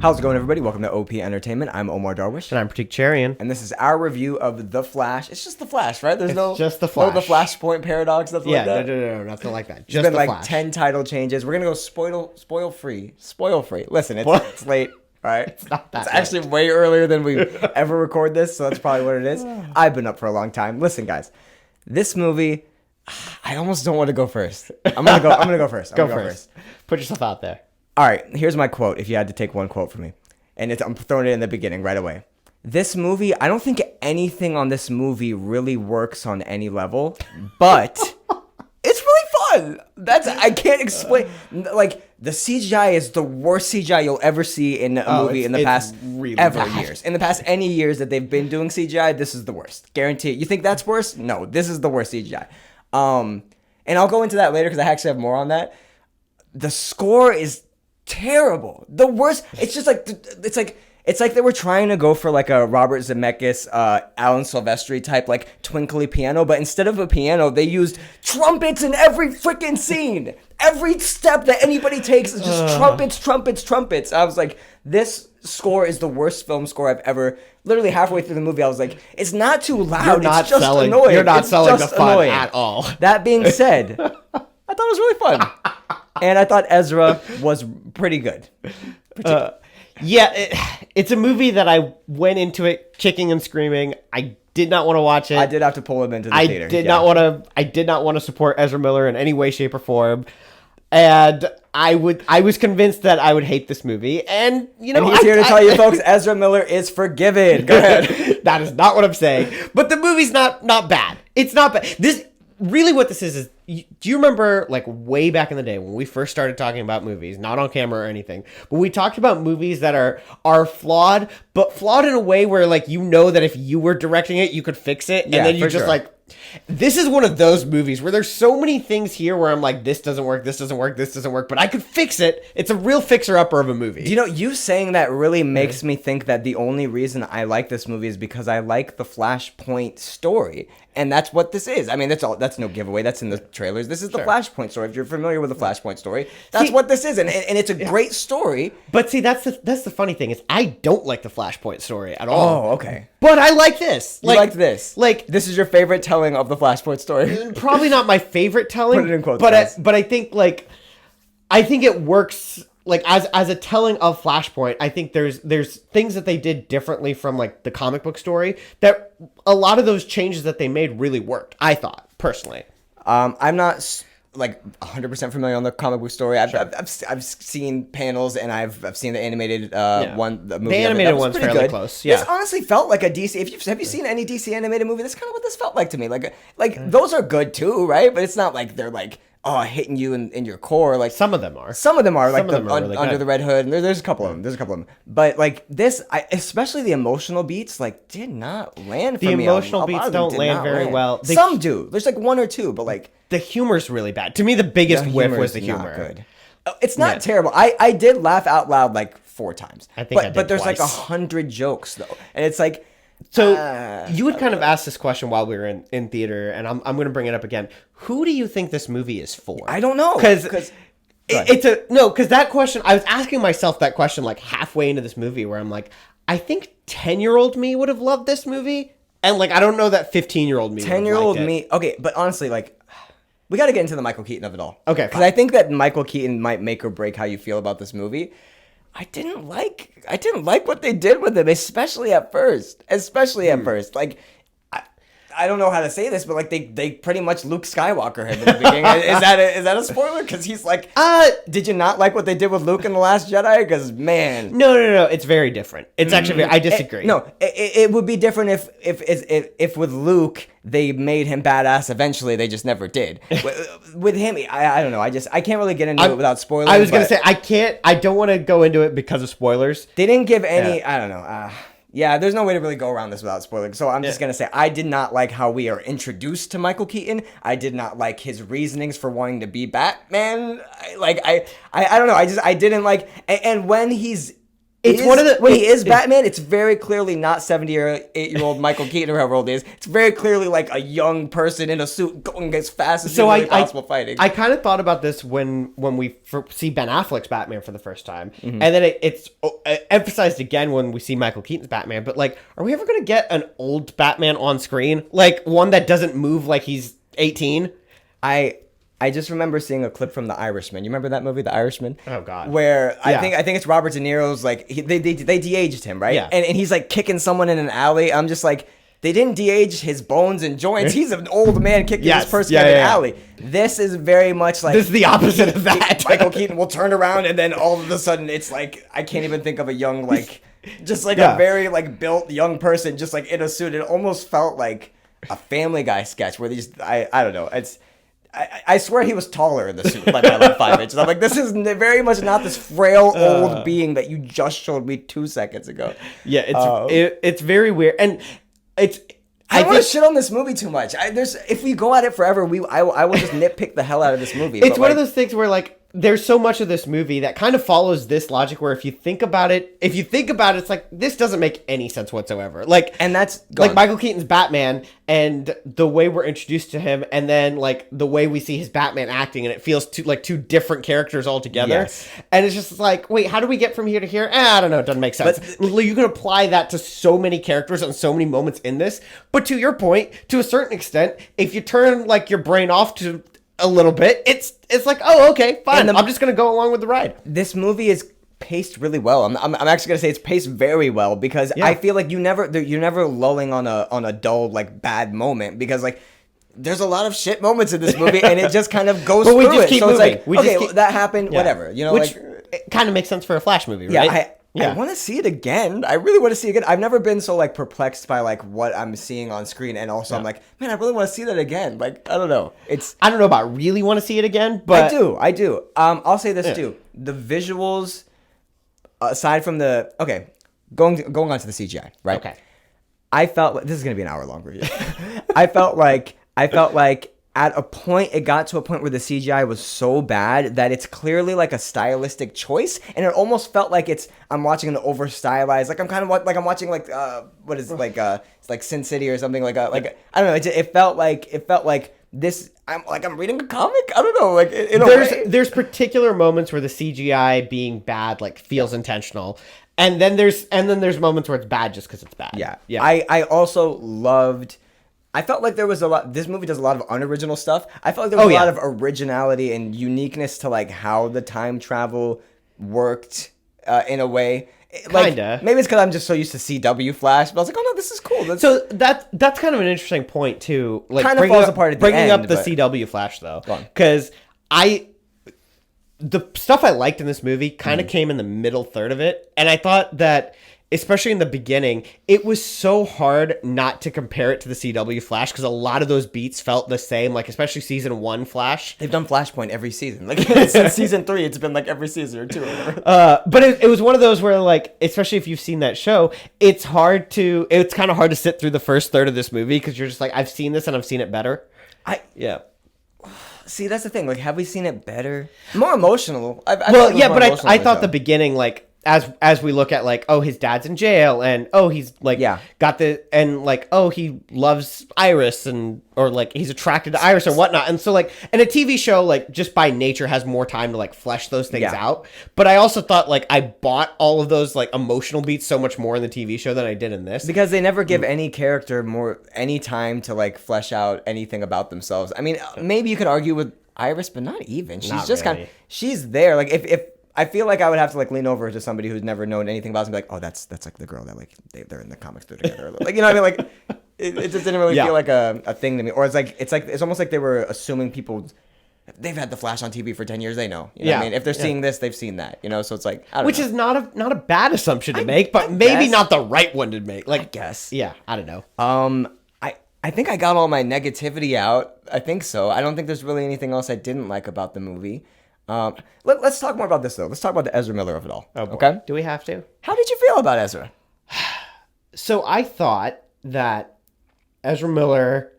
How's it going, everybody? Welcome to OP Entertainment. I'm Omar Darwish. And I'm Pratik Cherian. And this is our review of The Flash. It's just The Flash, right? There's just The Flash. No The Flashpoint paradox, nothing like that? No, nothing like that. Just There's been The like Flash. 10 title changes. We're going to go spoil free. Spoil free. Listen, it's late, all right? It's not that It's actually way earlier than we ever record this, so that's probably what it is. I've been up for a long time. Listen, guys, this movie, I almost don't want to go first. I'm going to go first. Go first. Put yourself out there. All right, here's my quote, if you had to take one quote from me. And I'm throwing it in the beginning right away. This movie, I don't think anything on this movie really works on any level, but it's really fun. I can't explain. Like, the CGI is the worst CGI you'll ever see in a movie in the past really years. In the past any years that they've been doing CGI, this is the worst. Guarantee. You think that's worse? No, this is the worst CGI. And I'll go into that later because I actually have more on that. The score is terrible. The worst. It's just like it's like they were trying to go for like a Robert Zemeckis, Alan Silvestri type like twinkly piano, but instead of a piano, they used trumpets in every freaking scene. Every step that anybody takes is just trumpets. I was like, this score is the worst film score I've ever. Literally halfway through the movie, I was like, it's not too loud. It's just annoying. You're not it's selling just the fun annoying. at all. That being said, I thought it was really fun. And I thought Ezra was pretty good. It's a movie that I went into it kicking and screaming. I did not want to watch it. I did have to pull him into the theater. I did not want to support Ezra Miller in any way, shape, or form. And I was convinced that I would hate this movie. And he's here to tell you folks, Ezra Miller is forgiven. Go ahead. That is not what I'm saying. But the movie's not bad. It's not bad. Really what this is do you remember like way back in the day when we first started talking about movies, not on camera or anything, but we talked about movies that are flawed, but flawed in a way where like that if you were directing it, you could fix it. And then you just like, this is one of those movies where there's so many things here where I'm like, this doesn't work, but I could fix it. It's a real fixer-upper of a movie. You saying that really makes me think that the only reason I like this movie is because I like the Flashpoint story. And that's what this is. I mean, that's no giveaway. That's in the trailers. This is the Flashpoint story. If you're familiar with the Flashpoint story, that's what this is. And it's a great story. But see, that's the funny thing is I don't like the Flashpoint story at all. Oh, okay. But I like this. You like this? Like, this is your favorite telling of the Flashpoint story? Probably not my favorite telling. Put it in quotes, but I think it works. Like as a telling of Flashpoint, I think there's things that they did differently from like the comic book story that a lot of those changes that they made really worked. I thought personally. I'm not like 100% familiar on the comic book story. I've seen panels and I've seen the animated one. The movie. The animated one's fairly good. Close. Yeah. This honestly felt like a DC. Have you seen any DC animated movie? That's kind of what this felt like to me. Like those are good too, right? But it's not like they're like hitting you in your core. Like some of them are. Like really Under the Red Hood, and there's a couple of them. But like this, especially the emotional beats, like did not land for me. The emotional beats don't land very well. Some do. There's like one or two, but like the humor's really bad. To me, the biggest whiff was the humor. Not good. It's not terrible. I did laugh out loud like 4 times. I think I did but there's twice. like 100 jokes though, and it's like. So you would kind of ask this question while we were in theater, and I'm going to bring it up again. Who do you think this movie is for? I don't know because that question. I was asking myself that question like halfway into this movie, where I'm like, I think 10-year-old me would have loved this movie, and like I don't know that 15-year-old me. 10-year-old me. Okay, but honestly, like. We got to get into the Michael Keaton of it all. Okay, because I think that Michael Keaton might make or break how you feel about this movie. I didn't like what they did with him, especially at first. Like, I don't know how to say this, but like they pretty much Luke Skywalker him in the beginning. Is that a spoiler? Because he's like, did you not like what they did with Luke in The Last Jedi? Because man, no, it's very different. It's actually I disagree. It would be different if with Luke they made him badass. Eventually, they just never did. With him, I don't know. I can't really get into it without spoilers. I was gonna say I don't want to go into it because of spoilers. They didn't give any. Yeah. I don't know. Yeah, there's no way to really go around this without spoiling. So I'm just going to say, I did not like how we are introduced to Michael Keaton. I did not like his reasonings for wanting to be Batman. I don't know. I didn't like, and when he's when he is Batman, it's very clearly not 70 or 8-year-old Michael Keaton or however old he is. It's very clearly like a young person in a suit going as fast as humanly possible fighting. I kind of thought about this when we see Ben Affleck's Batman for the first time, and then it's emphasized again when we see Michael Keaton's Batman. But like, are we ever going to get an old Batman on screen, like one that doesn't move like he's 18? I just remember seeing a clip from The Irishman. You remember that movie, The Irishman? Oh God! Where I think it's Robert De Niro's like they de-aged him, right? Yeah. And he's like kicking someone in an alley. I'm just like, they didn't de-age his bones and joints. He's an old man kicking this person in an alley. This is very much like this is the opposite of that. Michael Keaton will turn around and then all of a sudden it's like I can't even think of a young like just like a very like built young person just like in a suit. It almost felt like a Family Guy sketch where these I don't know. I swear he was taller in the suit by like 5 inches. I'm like, this is very much not this frail old being that you just showed me 2 seconds ago. Yeah, it's very weird, and it's. I don't want to shit on this movie too much. If we go at it forever, I will just nitpick the hell out of this movie. It's one of those things where like there's so much of this movie that kind of follows this logic where if you think about it, it's like this doesn't make any sense whatsoever. Like, and that's like Michael Keaton's Batman and the way we're introduced to him, and then like the way we see his Batman acting, and it feels like two different characters altogether. Yes. And it's just like, wait, how do we get from here to here? I don't know. It doesn't make sense. But you can apply that to so many characters and so many moments in this. But to your point, to a certain extent, if you turn like your brain off to a little bit, it's like, oh, okay, fine. I'm just gonna go along with the ride. This movie is paced really well. I'm actually gonna say it's paced very well because I feel like you're never lulling on a dull like bad moment because like there's a lot of shit moments in this movie and it just kind of goes through it. So moving. It's like that happened, whatever. You know, which like it kind of makes sense for a Flash movie, right? I want to see it again. I really want to see it again. I've never been so like perplexed by like what I'm seeing on screen, and also I'm like, man, I really want to see that again. Like, I don't know. I don't know about really want to see it again, but I do. I'll say this too. The visuals, aside from going on to the CGI, right? Okay. I felt like this is gonna be an hour-long review. I felt like at a point, it got to a point where the CGI was so bad that it's clearly like a stylistic choice, and it almost felt like I'm watching an over stylized, like I'm kind of like I'm watching like what is it, like it's like Sin City or something like I don't know. It felt like this. I'm reading a comic. I don't know. Like there's particular moments where the CGI being bad like feels intentional. And then there's moments where it's bad just because it's bad. Yeah. I also loved. I felt like there was a lot. This movie does a lot of unoriginal stuff. I felt like there was a lot of originality and uniqueness to like how the time travel worked in a way. Kinda. Maybe it's because I'm just so used to CW Flash, but I was like, oh no, this is cool. So that's kind of an interesting point too. Like kind of falls apart at the bringing end, up the CW Flash though, because the stuff I liked in this movie kind of came in the middle third of it, and I thought that, especially in the beginning, it was so hard not to compare it to the CW Flash because a lot of those beats felt the same, like especially season 1 Flash. They've done Flashpoint every season. Like since season 3, it's been like every season or 2 or whatever. But it was one of those where like, especially if you've seen that show, it's kind of hard to sit through the first third of this movie because you're just like, I've seen this and I've seen it better. See, that's the thing. Like, have we seen it better? More emotional. But I thought the beginning, like, as we look at like, oh, his dad's in jail, and oh, he's like got the, and like, oh, he loves Iris, and or like he's attracted to Iris or whatnot, and so like, and a TV show like just by nature has more time to like flesh those things out. But I also thought like I bought all of those like emotional beats so much more in the TV show than I did in this, because they never give any character any time to like flesh out anything about themselves. I mean, maybe you could argue with Iris, but not even. She's just really. She's there. Like if I feel like I would have to like lean over to somebody who's never known anything about us and be like, oh, that's like the girl that like they're in the comics together. Like, you know what I mean? Like it just didn't really feel like a thing to me. Or it's almost like they were assuming people, they've had the Flash on TV for 10 years. They know. You know what I mean? If they're seeing this, they've seen that. You know, so it's like, I don't know. Which is not a bad assumption to make, but maybe not the right one to make. Like, I guess. Yeah, I don't know. I think I got all my negativity out. I think so. I don't think there's really anything else I didn't like about the movie. Let's talk more about this though. Let's talk about the Ezra Miller of it all. Oh, boy. Okay? Do we have to? How did you feel about Ezra? So I thought that Ezra Miller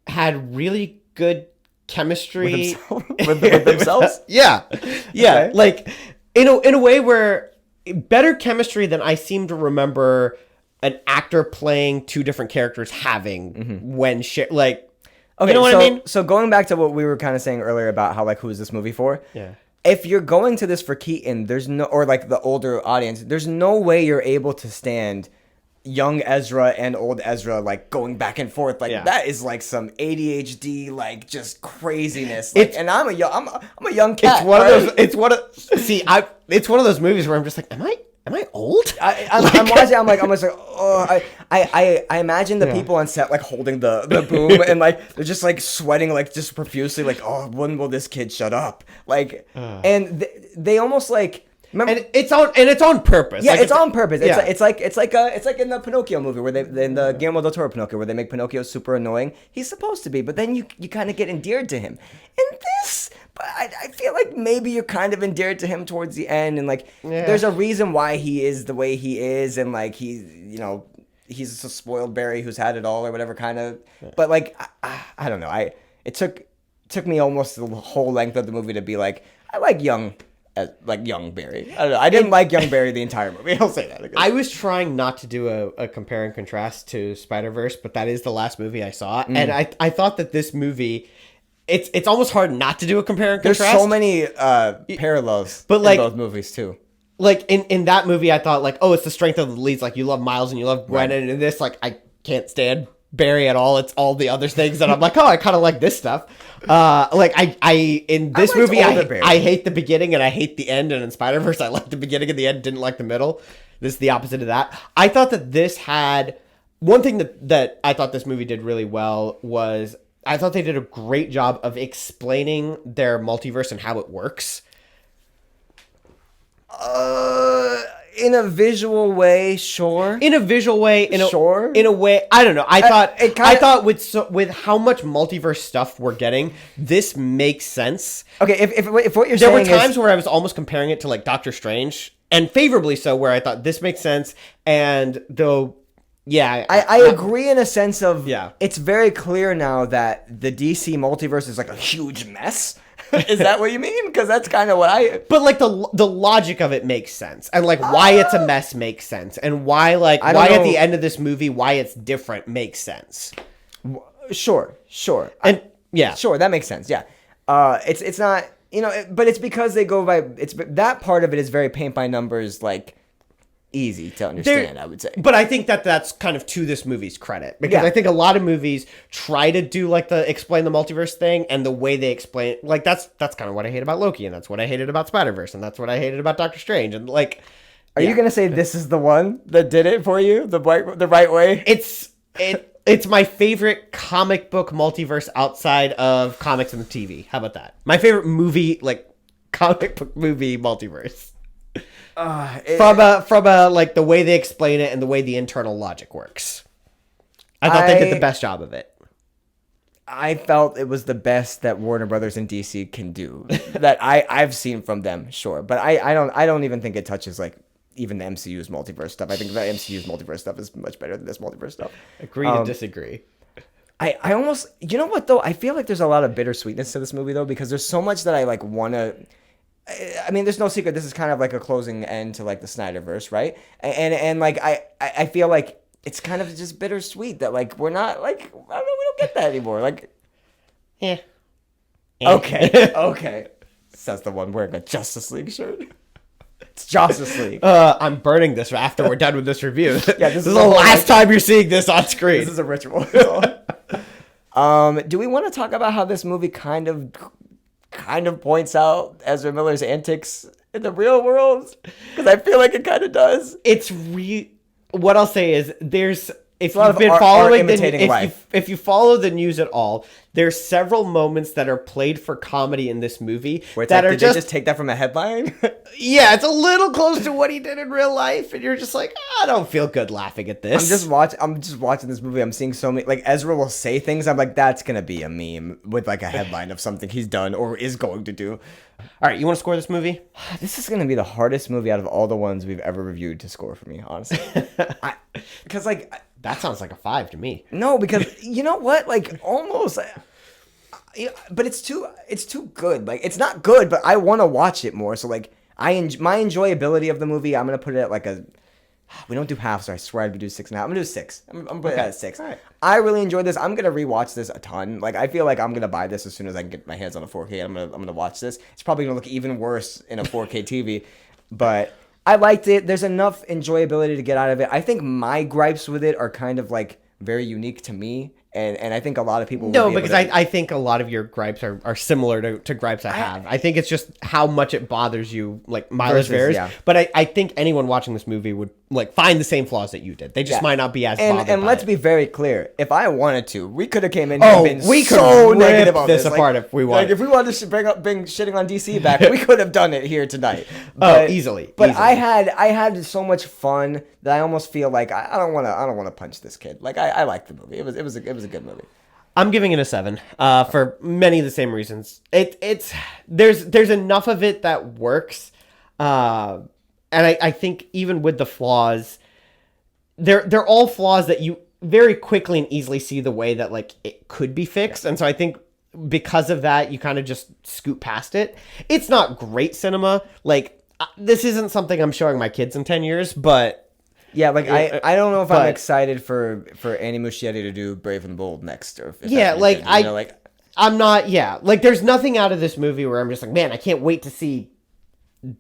had really good chemistry with themselves. Yeah. Okay. Like in a way where better chemistry than I seem to remember an actor playing two different characters having when like. Okay, You know what I mean? So going back to what we were kind of saying earlier about how like who is this movie for? Yeah. If you're going to this for Keaton, there's no, or like the older audience, there's no way you're able to stand young Ezra and old Ezra like going back and forth. Like that is like some ADHD, like just craziness. Like, and I'm a young cat. It's one of those. It's one of those movies where I'm just like, am I old? I'm watching. I'm just like, oh, I imagine the people on set like holding the boom and like they're just like sweating like just profusely, like, oh, when will this kid shut up? Like, and they almost like. Remember, And it's on purpose. yeah, Like, it's on purpose. yeah. It's like in the Pinocchio movie where in the Guillermo del Toro Pinocchio where they make Pinocchio super annoying. He's supposed to be, but then you kind of get endeared to him. And this, but I feel like maybe you're kind of endeared to him towards the end, and like there's a reason why he is the way he is, and like he's a spoiled Barry who's had it all or whatever kind of. But like I don't know. It took me almost the whole length of the movie to be like, I like young Barry. I don't know. I didn't like young Barry the entire movie. I'll say that. I was trying not to do a compare and contrast to Spider-Verse, but that is the last movie I saw, and I thought that this movie, it's almost hard not to do a compare and contrast. There's so many parallels, but like in both movies too. Like in that movie, I thought like, oh, it's the strength of the leads. Like you love Miles and you love Gwen, and in this, like I can't stand Barry at all. It's all the other things that I'm like, oh, I kind of like this stuff. Like I in this movie, I hate the beginning and I hate the end, and in Spider-Verse, I like the beginning and the end, didn't like the middle. This is the opposite of that. I thought that this had one thing that I thought this movie did really well was I thought they did a great job of explaining their multiverse and how it works. In a visual way, sure. In a visual way, in a way, I don't know. I thought with how much multiverse stuff we're getting, this makes sense. Okay, if what you're there saying, were times where I was almost comparing it to like Doctor Strange, and favorably so, where I thought this makes sense, and though. Yeah, I agree in a sense of yeah. It's very clear now that the DC multiverse is like a huge mess. Is that what you mean? Because that's kind of what But like the logic of it makes sense, and like why it's a mess makes sense, and why at the end of this movie why it's different makes sense. Sure, and yeah, sure, that makes sense. Yeah, it's not but it's because they go by that part of it is very paint by numbers, like easy to understand, I would say. But I think that's kind of to this movie's credit, because I think a lot of movies try to do like the explain the multiverse thing, and the way they explain it, like that's kind of what I hate about Loki, and that's what I hated about Spider-Verse, and that's what I hated about Doctor Strange, and like are you gonna say this is the one that did it for you the right way? It's my favorite comic book multiverse outside of comics and TV. How about that? My favorite movie, like comic book movie multiverse. From a like the way they explain it and the way the internal logic works. I thought they did the best job of it. I felt it was the best that Warner Brothers and DC can do that I've seen from them, sure. But I don't even think it touches like even the MCU's multiverse stuff. I think the MCU's multiverse stuff is much better than this multiverse stuff. Agree to disagree. I almost, you know what though? I feel like there's a lot of bittersweetness to this movie though, because there's so much that I like want to. I mean, there's no secret. This is kind of like a closing end to like the Snyderverse, right? And like I feel like it's kind of just bittersweet that like we're not like I don't know, we don't get that anymore. Like, yeah. Okay. Says the one wearing a Justice League shirt. It's Justice League. I'm burning this after we're done with this review. Yeah, this is the last time you're seeing this on screen. This is a ritual. Do we want to talk about how this movie kind of points out Ezra Miller's antics in the real world? Because I feel like it kind of does. It's what I'll say is if you've been following if you follow the news at all, there's several moments that are played for comedy in this movie where it's that like, did they just take that from a headline? Yeah, it's a little close to what he did in real life, and you're just like, I don't feel good laughing at this. I'm just watching this movie. I'm seeing so many, like Ezra will say things. I'm like, that's gonna be a meme with like a headline of something he's done or is going to do. All right, you want to score this movie? This is gonna be the hardest movie out of all the ones we've ever reviewed to score for me, honestly. Because like that sounds like a 5 to me. No, because you know what? Like almost. But it's too good. Like it's not good, but I want to watch it more. So like my enjoyability of the movie, I'm gonna put it at like a. We don't do half, so I swear I'd do 6.5. I'm gonna do 6. I'm gonna put it at 6. Right. I really enjoyed this. I'm gonna rewatch this a ton. Like I feel like I'm gonna buy this as soon as I can get my hands on a 4K. I'm gonna watch this. It's probably gonna look even worse in a 4K TV, but I liked it. There's enough enjoyability to get out of it. I think my gripes with it are kind of like very unique to me. And I think a lot of people No, because I think a lot of your gripes are similar to gripes I have. I think it's just how much it bothers you, like Miles Bears. Yeah. But I think anyone watching this movie would like find the same flaws that you did. They just might not be as bothered. And by let's it. be very clear. If I wanted to, we could have came in here and been we could so rip negative on this this. apart like, if we wanted. Like if we wanted to bring shitting on DC back, we could have done it here tonight. Easily. But easily. I had so much fun that I almost feel like I don't want to punch this kid. Like I liked the movie. It was a good movie. I'm giving it a 7 for many of the same reasons. There's enough of it that works, and I think even with the flaws, they're all flaws that you very quickly and easily see the way that like it could be fixed, and so I think because of that you kind of just scoot past it. It's not great cinema. Like this isn't something I'm showing my kids in 10 years, but. Yeah, like I don't know if I'm excited for Andy Muschietti to do Brave and the Bold next, or if I'm not. Yeah, like there's nothing out of this movie where I'm just like, man, I can't wait to see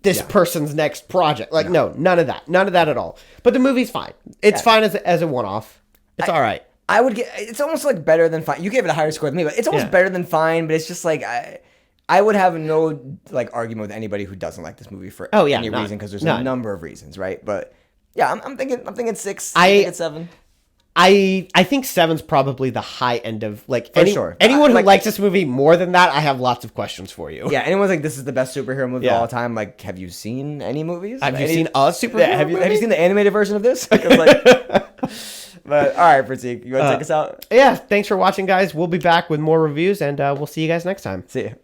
this person's next project. Like, no, none of that at all. But the movie's fine. It's fine as a one-off. It's all right. I would it's almost like better than fine. You gave it a higher score than me, but it's almost better than fine. But it's just like I would have no like argument with anybody who doesn't like this movie for any reason, because there's a number of reasons, right? But. Yeah, I'm thinking 6. I think it's 7. I think 7's probably the high end of like sure. Anyone who likes this movie more than that, I have lots of questions for you. Yeah, anyone's like, this is the best superhero movie of all time. Like, have you seen any movies? Have you seen a superhero movie? Have you seen the animated version of this? But all right, Pratik, you want to take us out? Yeah, thanks for watching, guys. We'll be back with more reviews, and we'll see you guys next time. See you.